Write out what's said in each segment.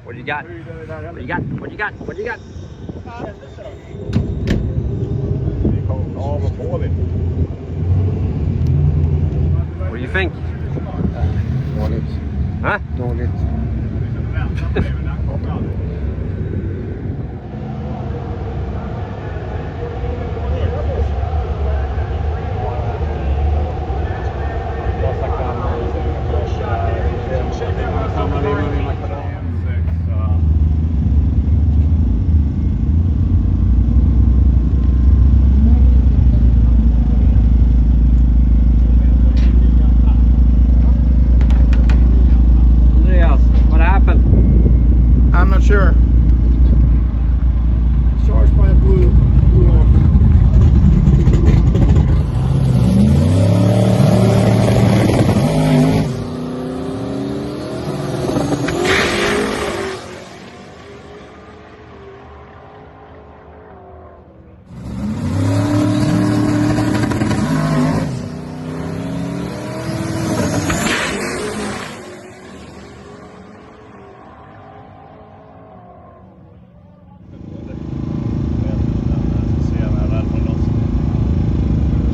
What do you got? What do you got? What do you got? What do you got? What do you think? Dåligt. Huh? Dåligt. I'm not sure. Charge point blew off.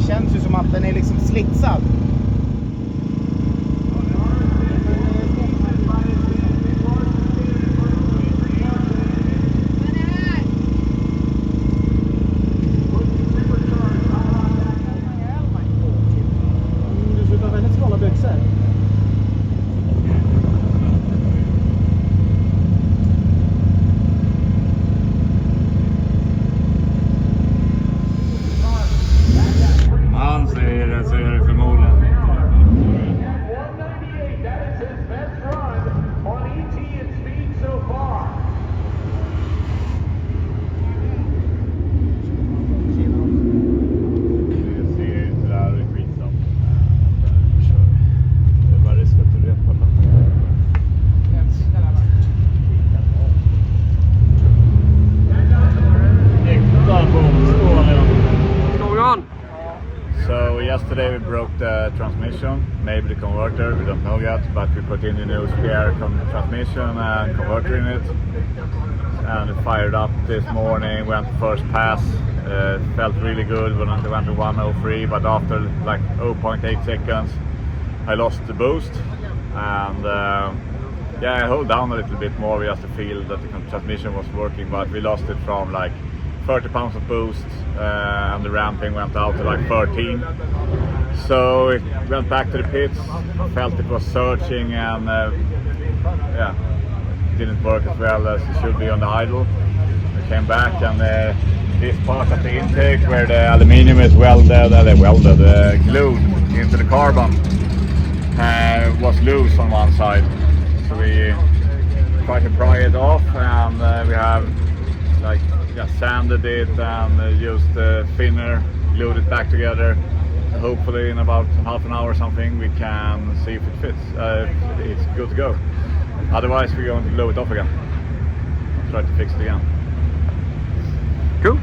Känns ju som att den är liksom slitsad. Du ska ha väldigt smala byxor. Han säger det, så är det förmodligen. So yesterday we broke the transmission, maybe the converter, we don't know yet, but we put in the new spare transmission and converter in it. And it fired up this morning, went first pass, felt really good when it went to 103, but after like 0.8 seconds I lost the boost. And yeah, I hold down a little bit more just to feel that the transmission was working, but we lost it from like 30 pounds of boost, and the ramping went out to like 13. So it went back to the pits, felt it was surging, and yeah, didn't work as well as it should be on the idle. We came back, and this part of the intake where the aluminium is glued into the carbon was loose on one side. So we tried to pry it off, and we have like sanded it and used the thinner, glued it back together. Hopefully in about half an hour or something we can see if it fits. It's good to go. Otherwise we're going to blow it off again. Try to fix it again. Cool.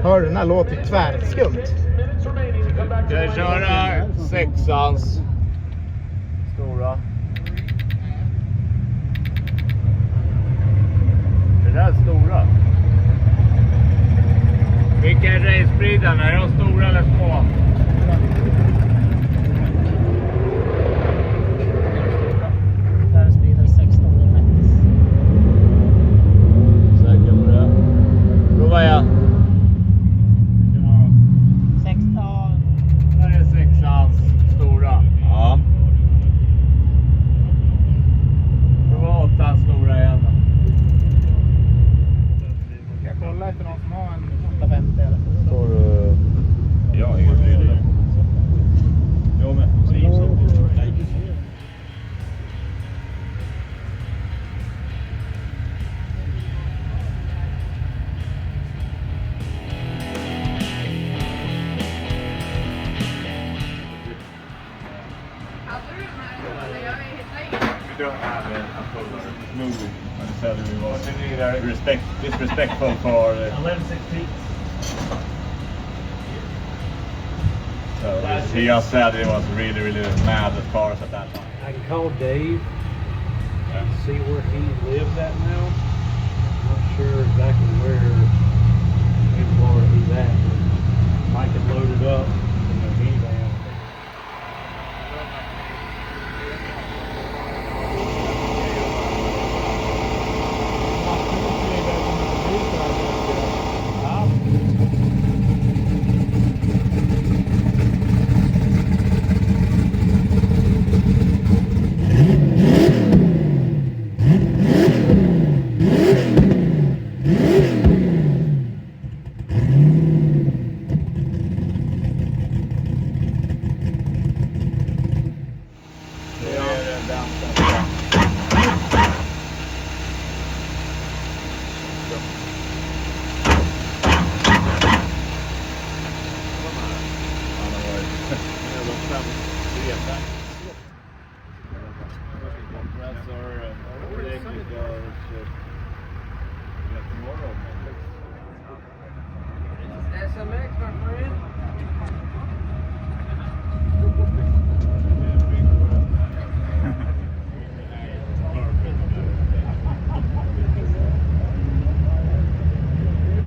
Hör, den här låter ju tvärskumt. Ska jag köra 6ans stora? Det där är stora. Vilka är racebridarna? Är de stora eller små? Där sprider 16 mm. Säker på det? Prova igen. 16. Där är 6ans stora. Ja. Prova 8ans stora igen då. Ska jag kolla efter någon som har en 850 eller? Står ja, ingen bryr. Jo men. We don't have a color movie. I said we was disrespectful for 1116. so he just said he was really mad at cars at that time. I can call Dave and see where he lives at now. I'm not sure exactly where in Florida he's at. I can load it up in the minivan. SMX